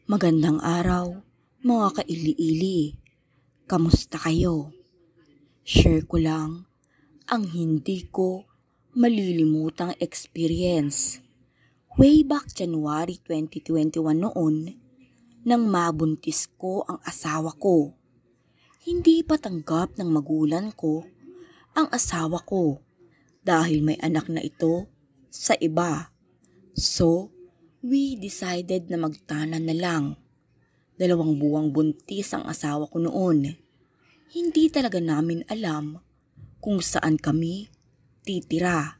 Magandang araw, mga kaili-ili. Kamusta kayo? Share ko lang ang hindi ko malilimutang experience. Way back January 2021 noon, nang mabuntis ko ang asawa ko. Hindi pa tanggap ng magulang ko ang asawa ko dahil may anak na ito sa iba. So, we decided na magtanan na lang. 2 buwang buntis ang asawa ko noon. Hindi talaga namin alam kung saan kami titira.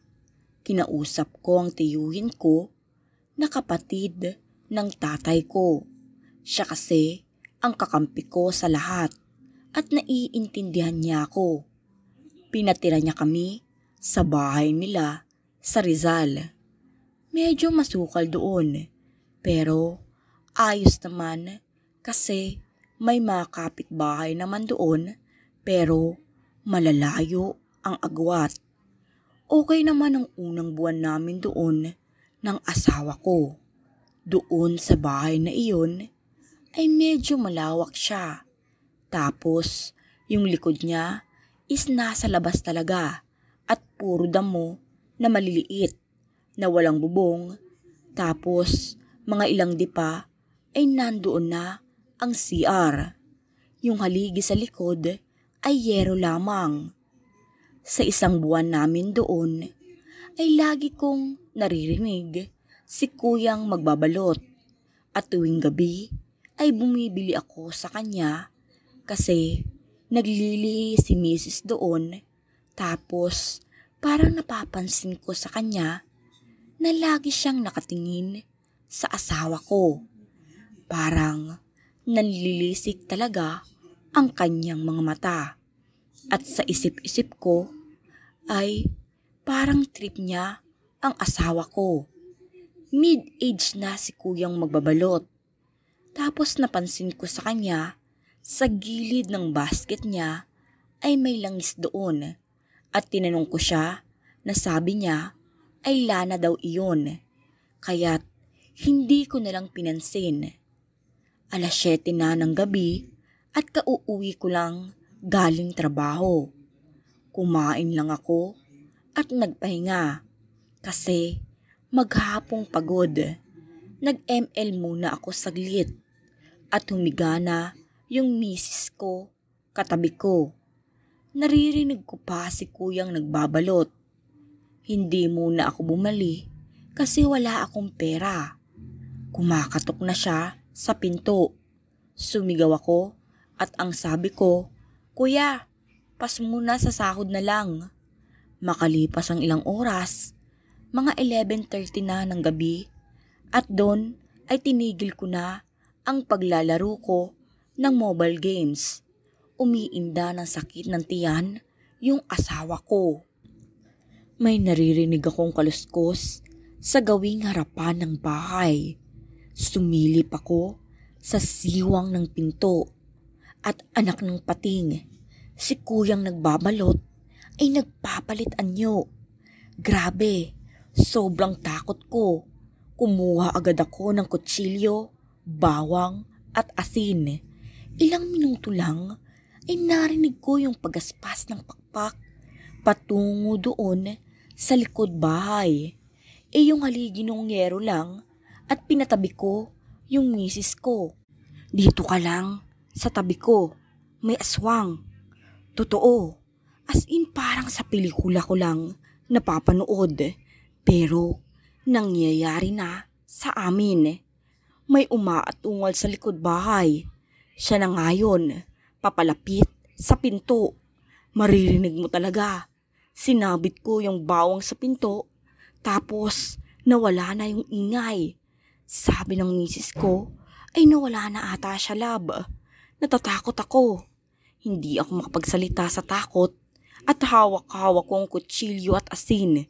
Kinausap ko ang tiyuhin ko na kapatid ng tatay ko. Siya kasi ang kakampi ko sa lahat at naiintindihan niya ako. Pinatira niya kami sa bahay nila sa Rizal. Medyo masukal doon, pero ayos naman kasi may mga kapitbahay naman doon pero malalayo ang agwat. Okay naman ang unang buwan namin doon ng asawa ko. Doon sa bahay na iyon ay medyo malawak siya. Tapos yung likod niya is nasa labas talaga at puro damo na maliliit na walang bubong, tapos mga ilang dipa ay nandoon na ang CR. Yung haligi sa likod ay yero lamang. Sa 1 buwan namin doon ay lagi kong naririnig si kuyang magbabalot at tuwing gabi ay bumibili ako sa kanya kasi naglilihi si Mrs. doon, tapos parang napapansin ko sa kanya na lagi siyang nakatingin sa asawa ko. Parang nanlilisik talaga ang kanyang mga mata. At sa isip-isip ko ay parang trip niya ang asawa ko. Mid-age na si kuyang magbabalot. Tapos napansin ko sa kanya, sa gilid ng basket niya ay may langis doon. At tinanong ko siya na sabi niya ay lana daw iyon, kaya't hindi ko nalang pinansin. 7:00 na ng gabi at kauuwi ko lang galing trabaho. Kumain lang ako at nagpahinga kasi maghapong pagod. Nag-ML muna ako saglit at humiga na yung misis ko katabi ko. Naririnig ko pa si kuyang nagbabalot. Hindi muna ako bumali kasi wala akong pera. Kumakatok na siya sa pinto. Sumigaw ako at ang sabi ko, "Kuya, pas muna sa sahod na lang." Makalipas ang ilang oras, mga 11:30 na ng gabi, at doon ay tinigil ko na ang paglalaro ko ng mobile games. Umiinda ng sakit ng tiyan yung asawa ko. May naririnig akong kaluskos sa gawing harapan ng bahay. Sumilip ako sa siwang ng pinto at anak ng pating, si kuyang nagbabalot ay nagpapalit anyo. Grabe, sobrang takot ko. Kumuha agad ako ng kutsilyo, bawang at asin. Ilang minuto lang ay narinig ko yung pagaspas ng pakpak patungo doon sa likod bahay. Yung haligi nung yero lang at pinatabi ko yung misis ko. "Dito ka lang, sa tabi ko, may aswang." Totoo, as in parang sa pelikula ko lang napapanood. Pero nangyayari na sa amin. May umaatungal sa likod bahay. Siya na ngayon, papalapit sa pinto. Maririnig mo talaga. Sinabit ko yung bawang sa pinto, tapos nawala na yung ingay. Sabi ng misis ko ay nawala na ata siya, lab. Natatakot ako. Hindi ako makapagsalita sa takot at hawak-hawak ko ang kutsilyo at asin.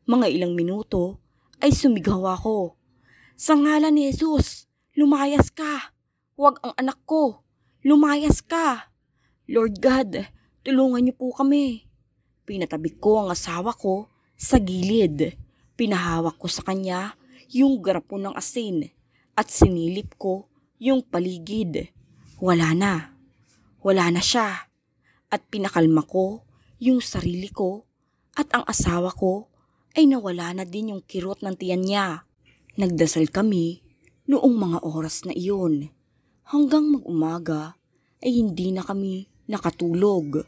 Mga ilang minuto ay sumigaw ako, "Sa ngalan ni Jesus, lumayas ka! Huwag ang anak ko! Lumayas ka! Lord God, tulungan niyo po kami." Pinatabi ko ang asawa ko sa gilid. Pinahawak ko sa kanya yung garapon ng asin at sinilip ko yung paligid. Wala na. Wala na siya. At pinakalma ko yung sarili ko at ang asawa ko ay nawala na din yung kirot ng tiyan niya. Nagdasal kami noong mga oras na iyon. Hanggang mag-umaga ay hindi na kami nakatulog.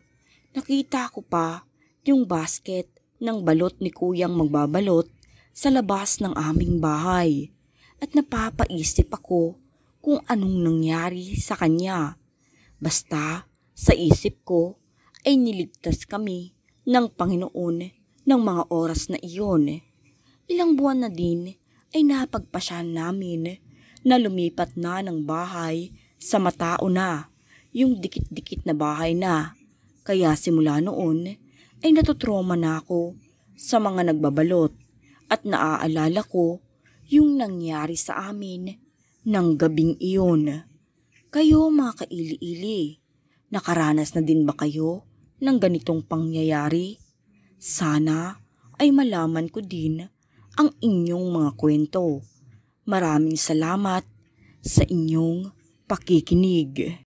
Nakita ko pa yung basket ng balot ni kuyang magbabalot sa labas ng aming bahay. At napapaisip ako kung anong nangyari sa kanya. Basta sa isip ko ay niligtas kami ng Panginoon ng mga oras na iyon. Ilang buwan na din ay napagpasyahan namin na lumipat na ng bahay sa matao na, yung dikit-dikit na bahay na. Kaya simula noon ay natutroma na ako sa mga nagbabalot at naaalala ko yung nangyari sa amin ng gabing iyon. Kayo mga kaili-ili, nakaranas na din ba kayo ng ganitong pangyayari? Sana ay malaman ko din ang inyong mga kwento. Maraming salamat sa inyong pakikinig.